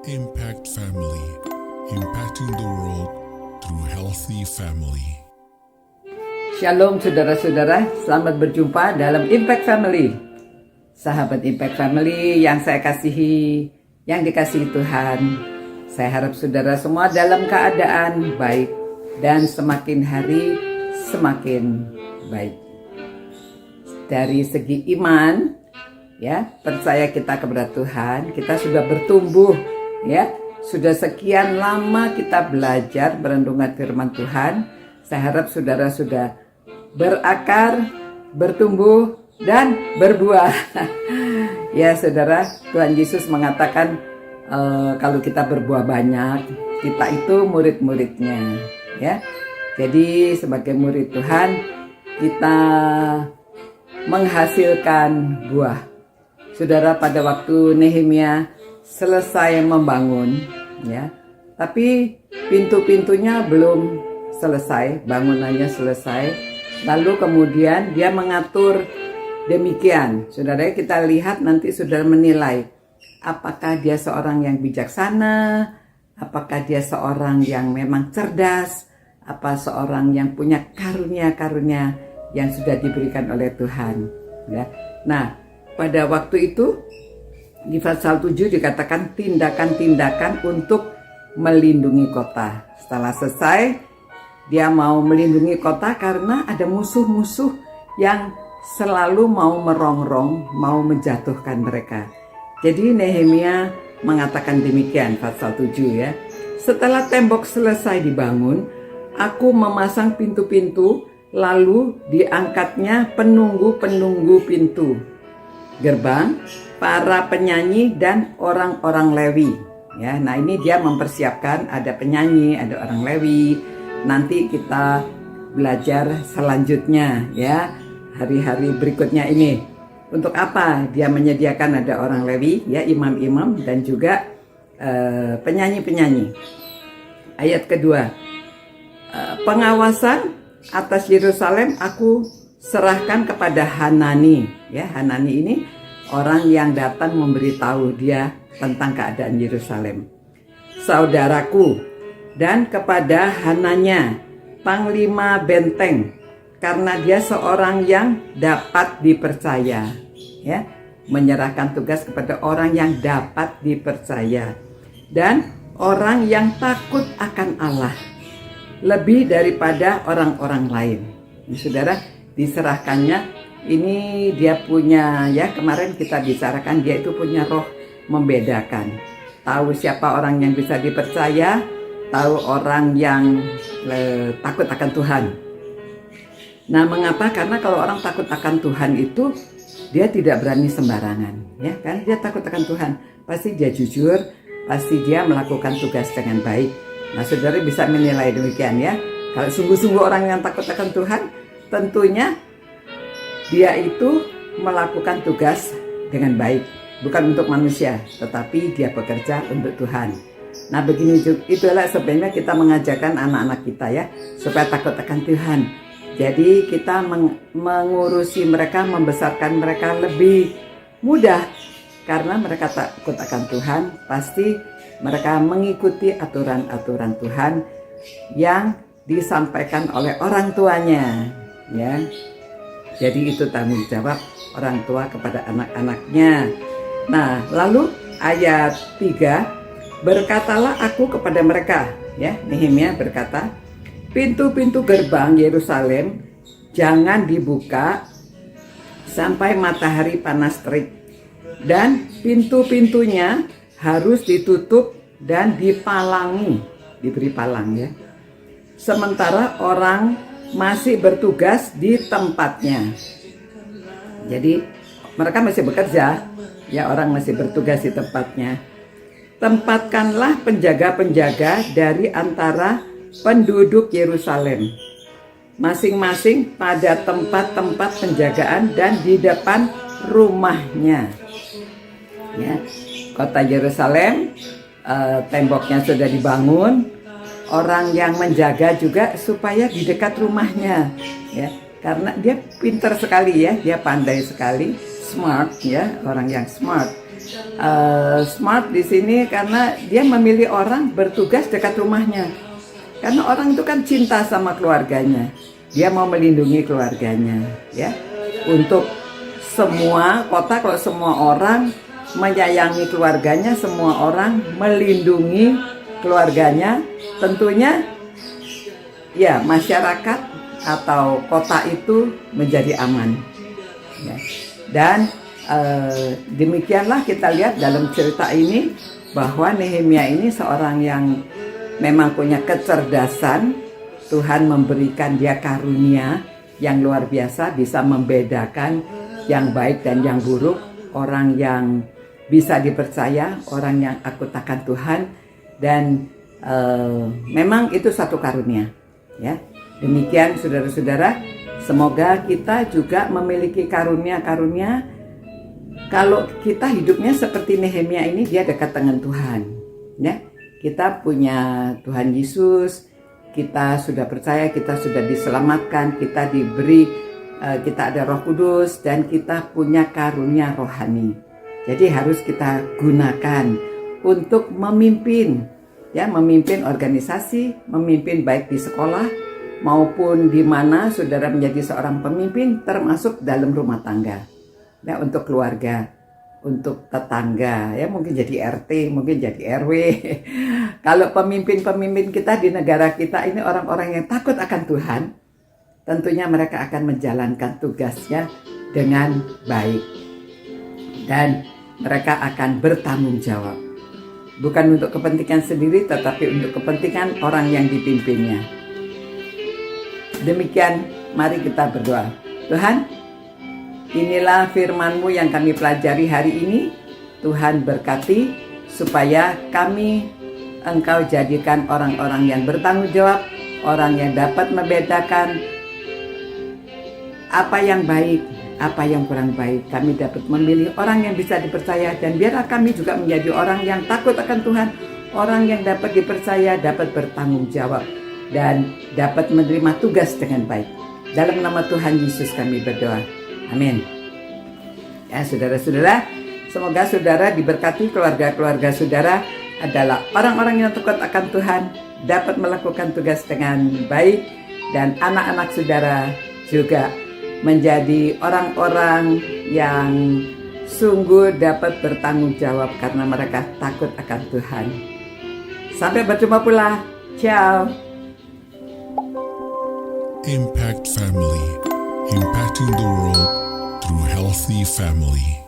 Impact Family, impacting the world through healthy family. Shalom saudara-saudara, selamat berjumpa dalam Impact Family. Sahabat Impact Family yang saya kasihi, yang dikasihi Tuhan. Saya harap saudara semua dalam keadaan baik dan semakin hari semakin baik. Dari segi iman, ya, percaya kita kepada Tuhan, kita sudah bertumbuh, ya. Sudah sekian lama kita belajar berendungan firman Tuhan. Saya harap saudara sudah berakar, bertumbuh, dan berbuah. Ya saudara, Tuhan Yesus mengatakan kalau kita berbuah banyak, kita itu murid-muridnya. Ya, jadi sebagai murid Tuhan, kita menghasilkan buah. Saudara, pada waktu Nehemia selesai membangun, ya, tapi pintu-pintunya belum selesai, bangunannya selesai. Lalu kemudian dia mengatur demikian. Saudara, kita lihat nanti saudara menilai apakah dia seorang yang bijaksana, apakah dia seorang yang memang cerdas, apa seorang yang punya karunia-karunia yang sudah diberikan oleh Tuhan, ya. Nah, pada waktu itu di pasal 7 dikatakan tindakan-tindakan untuk melindungi kota. Setelah selesai, dia mau melindungi kota karena ada musuh-musuh yang selalu mau merongrong, mau menjatuhkan mereka. Jadi Nehemia mengatakan demikian, pasal 7 ya. Setelah tembok selesai dibangun, aku memasang pintu-pintu, lalu diangkatnya penunggu-penunggu pintu gerbang, para penyanyi dan orang-orang Lewi. Ya, nah ini dia mempersiapkan ada penyanyi, ada orang Lewi. Nanti kita belajar selanjutnya ya, hari-hari berikutnya ini. Untuk apa dia menyediakan ada orang Lewi, ya, imam-imam dan juga penyanyi-penyanyi. Ayat kedua, pengawasan atas Yerusalem aku serahkan kepada Hanani. Ya, Hanani ini orang yang datang memberitahu dia tentang keadaan Yerusalem. Saudaraku, dan kepada Hananya, panglima benteng, karena dia seorang yang dapat dipercaya. Ya, menyerahkan tugas kepada orang yang dapat dipercaya dan orang yang takut akan Allah lebih daripada orang-orang lain. Ini, saudara, diserahkannya ini dia punya, ya, kemarin kita bicarakan dia itu punya roh membedakan, tahu siapa orang yang bisa dipercaya, tahu orang yang takut akan Tuhan. Nah, mengapa? Karena kalau orang takut akan Tuhan itu dia tidak berani sembarangan, ya kan? Dia takut akan Tuhan, pasti dia jujur, pasti dia melakukan tugas dengan baik. Nah, saudara bisa menilai demikian ya. Kalau sungguh-sungguh orang yang takut akan Tuhan, tentunya dia itu melakukan tugas dengan baik, bukan untuk manusia, tetapi dia bekerja untuk Tuhan. Nah, begini juga, itulah sebenarnya kita mengajarkan anak-anak kita ya, supaya takut akan Tuhan. Jadi kita mengurusi mereka, membesarkan mereka lebih mudah, karena mereka takut akan Tuhan, pasti mereka mengikuti aturan-aturan Tuhan yang disampaikan oleh orang tuanya, ya. Jadi itu tanggung jawab orang tua kepada anak-anaknya. Nah, lalu ayat 3, berkatalah aku kepada mereka, ya, Nehemia berkata, pintu-pintu gerbang Yerusalem jangan dibuka sampai matahari panas terik, dan pintu-pintunya harus ditutup dan dipalangi, diberi palang ya. Sementara orang masih bertugas di tempatnya. Jadi mereka masih bekerja, ya, orang masih bertugas di tempatnya. Tempatkanlah penjaga-penjaga dari antara penduduk Yerusalem, masing-masing pada tempat-tempat penjagaan dan di depan rumahnya. Ya, kota Yerusalem, temboknya sudah dibangun. Orang yang menjaga juga supaya di dekat rumahnya, ya, karena dia pintar sekali ya, dia pandai sekali, smart ya, orang yang smart. Smart di sini karena dia memilih orang bertugas dekat rumahnya. Karena orang itu kan cinta sama keluarganya, dia mau melindungi keluarganya ya. Untuk semua kota, kalau semua orang menyayangi keluarganya, semua orang melindungi keluarganya, tentunya ya masyarakat atau kota itu menjadi aman ya. Dan demikianlah kita lihat dalam cerita ini bahwa Nehemia ini seorang yang memang punya kecerdasan. Tuhan memberikan dia karunia yang luar biasa, bisa membedakan yang baik dan yang buruk, orang yang bisa dipercaya, orang yang takut akan Tuhan. Dan memang itu satu karunia ya. Demikian saudara-saudara, semoga kita juga memiliki karunia-karunia. Kalau kita hidupnya seperti Nehemia ini, dia dekat dengan Tuhan ya. Kita punya Tuhan Yesus, kita sudah percaya, kita sudah diselamatkan, kita diberi, kita ada Roh Kudus, dan kita punya karunia rohani. Jadi harus kita gunakan untuk memimpin ya, memimpin organisasi, memimpin baik di sekolah maupun di mana saudara menjadi seorang pemimpin, termasuk dalam rumah tangga. Ya, untuk keluarga, untuk tetangga, ya mungkin jadi RT, mungkin jadi RW. Kalau pemimpin-pemimpin kita di negara kita ini orang-orang yang takut akan Tuhan, tentunya mereka akan menjalankan tugasnya dengan baik. Dan mereka akan bertanggung jawab. Bukan untuk kepentingan sendiri, tetapi untuk kepentingan orang yang dipimpinnya. Demikian, mari kita berdoa. Tuhan, inilah firman-Mu yang kami pelajari hari ini. Tuhan berkati supaya kami Engkau jadikan orang-orang yang bertanggung jawab, orang yang dapat membedakan apa yang baik, apa yang kurang baik. Kami dapat memilih orang yang bisa dipercaya, dan biarlah kami juga menjadi orang yang takut akan Tuhan, orang yang dapat dipercaya, dapat bertanggung jawab, dan dapat menerima tugas dengan baik. Dalam nama Tuhan Yesus kami berdoa. Amin. Ya saudara-saudara, semoga saudara diberkati, keluarga-keluarga saudara adalah orang-orang yang takut akan Tuhan, dapat melakukan tugas dengan baik, dan anak-anak saudara juga menjadi orang-orang yang sungguh dapat bertanggung jawab karena mereka takut akan Tuhan. Sampai berjumpa pula. Ciao. Impact Family, impacting the world through healthy family.